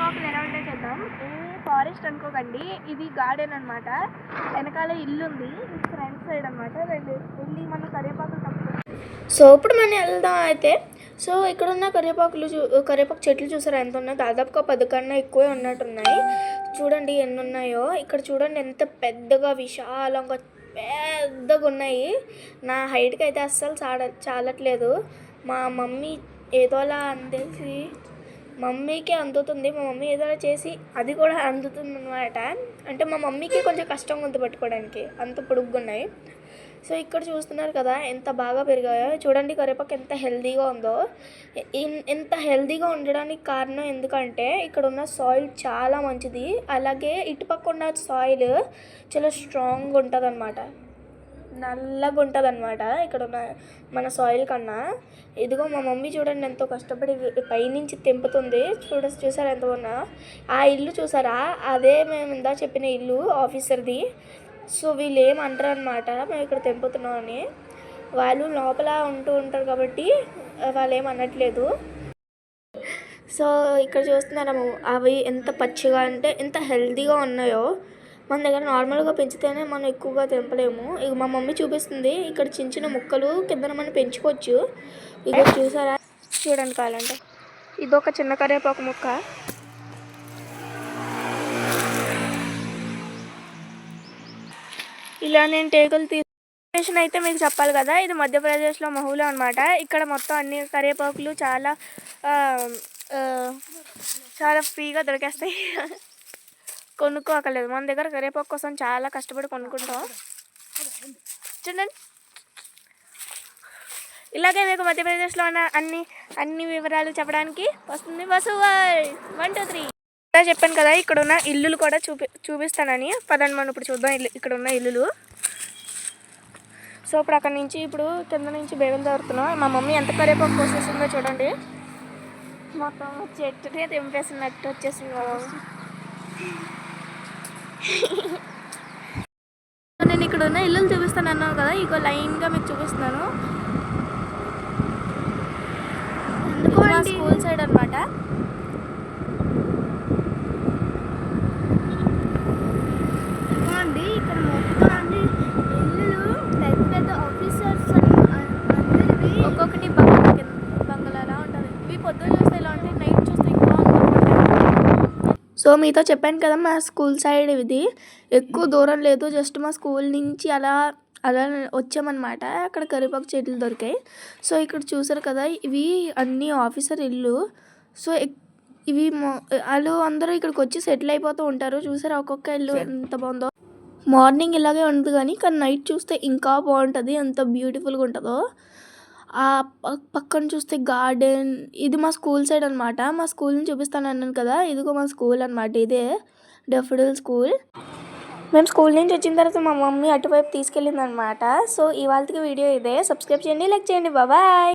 కరివేపాకులు ఎలా ఉంటాయో చూద్దాం. ఇది ఫారెస్ట్ అనుకోకండి, ఇది గార్డెన్ అనమాట. వెనకాల ఇల్లు ఉంది, ఫ్రంట్ సైడ్ అనమాట. వెళ్ళి మనం కరివేపాకులు తప్పుకుంటాం. సో ఇప్పుడు మనం వెళ్దాం అయితే. సో ఇక్కడ ఉన్న కరివేపాకు చెట్లు చూసారా ఎంత ఉన్నాయో? దాదాపుగా 10 కన్నా ఎక్కువే ఉన్నట్టున్నాయి. చూడండి ఎన్ని ఉన్నాయో. ఇక్కడ చూడండి ఎంత పెద్దగా విశాలంగా పెద్దగా ఉన్నాయి. నా హైట్కి అయితే అస్సలు చాలట్లేదు. మా మమ్మీ ఏదోలా అందేసి మమ్మీకి అందుతుంది. మా మమ్మీ ఏదోలా చేసి అది కూడా అందుతుంది అనమాట. అంటే మా మమ్మీకి కొంచెం కష్టంగా ఉంది పట్టుకోవడానికి, అంత పొడుగ్గున్నాయి. సో ఇక్కడ చూస్తున్నారు కదా ఎంత బాగా పెరిగాయో. చూడండి కరివేపాకు ఎంత హెల్తీగా ఉందో. ఎంత హెల్తీగా ఉండడానికి కారణం ఎందుకంటే ఇక్కడ ఉన్న సాయిల్ చాలా మంచిది. అలాగే ఇటుపక్క ఉన్న సాయిల్ చాలా స్ట్రాంగ్గా ఉంటుంది అనమాట, నల్లగా ఉంటుంది అనమాట ఇక్కడ ఉన్న మన సాయిల్ కన్నా. ఇదిగో మా మమ్మీ చూడండి ఎంతో కష్టపడి పైనుంచి తెంపుతుంది. చూసారా ఎంత ఉన్నా. ఆ ఇల్లు చూసారా, అదే మేము ఇందా చెప్పిన ఇల్లు ఆఫీసర్ది. సో వీళ్ళు ఏమంటారు అనమాట మేము ఇక్కడ తెంపుతున్నామని. వాళ్ళు లోపల ఉంటారు కాబట్టి వాళ్ళు ఏమనట్లేదు. సో ఇక్కడ చూస్తున్నాము అవి ఎంత పచ్చిగా అంటే ఎంత హెల్తీగా ఉన్నాయో. మన దగ్గర నార్మల్గా పెంచితేనే మనం ఎక్కువగా తెంపలేము. ఇక మా మమ్మీ చూపిస్తుంది ఇక్కడ చిన్న చిన్న ముక్కలు కింద మనం పెంచుకోవచ్చు. ఇక చూసారా, చూడండి కావాలంటే ఇదొక చిన్న కరివేపాకు ముక్క. ఇలా నేను టేకులు లొకేషన్ అయితే మీకు చెప్పాలి కదా. ఇది మధ్యప్రదేశ్లో మహూలో అనమాట. ఇక్కడ మొత్తం అన్ని కరివేపాకులు చాలా ఫ్రీగా దొరికేస్తాయి. కొనుక్కోకలేదు. మన దగ్గర కరివేపాకు కోసం చాలా కష్టపడి కొనుక్కుంటాం. చూడండి, ఇలాగే మీకు మధ్యప్రదేశ్లో ఉన్న అన్ని వివరాలు చెప్పడానికి వస్తుంది వసు 1 2 3. ఇలా చెప్పాను కదా ఇక్కడ ఉన్న ఇల్లులు కూడా చూపిస్తానని. పదండి మనం ఇప్పుడు చూద్దాం ఇక్కడ ఉన్న ఇల్లులు. సో ఇప్పుడు అక్కడ నుంచి కింద నుంచి బేగలు దొరుకుతున్నాం. మా మమ్మీ ఎంత కరివేపాకు కోసేసిందో చూడండి. మొత్తం చెట్టునే తెంపేసినట్టు వచ్చేసింది మా మమ్మీ. నేను ఇక్కడ ఉన్న ఇల్లులు చూపిస్తాను అన్నాను కదా, ఇక లైన్గా మీకు చూపిస్తున్నాను. ఎందుకు స్కూల్ సైడ్ అనమాట. అండి ఇక్కడ మొత్తం అన్ని ఇల్లులు పెద్ద ఆఫీసర్స్ అందరివి ఒక్కొక్కటి బంగ్లాలా ఉంటుంది. ఇవి పొద్దున్న చూస్తే ఇలా ఉంటాయి, నైట్ చూస్తే ఇంకా. సో మీతో చెప్పాను కదా మా స్కూల్ సైడ్ ఇది ఎక్కువ దూరం లేదు. జస్ట్ మా స్కూల్ నుంచి అలా వచ్చామన్నమాట. అక్కడ కరివేపాకు చెట్లు దొరికాయి. సో ఇక్కడ చూసారు కదా ఇవి అన్నీ ఆఫీసర్ ఇల్లు. సో ఇవి వాళ్ళు అందరూ ఇక్కడికి వచ్చి సెటిల్ అయిపోతూ ఉంటారు. చూసారా ఒక్కొక్క ఇల్లు ఎంత బాగుందో. మార్నింగ్ ఇలాగే ఉంటుంది కానీ నైట్ చూస్తే ఇంకా బాగుంటుంది, ఎంత బ్యూటిఫుల్గా ఉంటుందో. ఆ పక్కన చూస్తే గార్డెన్. ఇది మా స్కూల్ సైడ్ అనమాట. మా స్కూల్ని చూపిస్తాను అన్నాను కదా, ఇదిగో మా స్కూల్ అనమాట. ఇదే డెఫోడిల్ స్కూల్. మేము స్కూల్ నుంచి వచ్చిన తర్వాత మా మమ్మీ అటువైపు తీసుకెళ్ళింది అనమాట. సో ఇవాళకి వీడియో ఇదే. సబ్స్క్రైబ్ చేయండి, లైక్ చేయండి. బాయ్.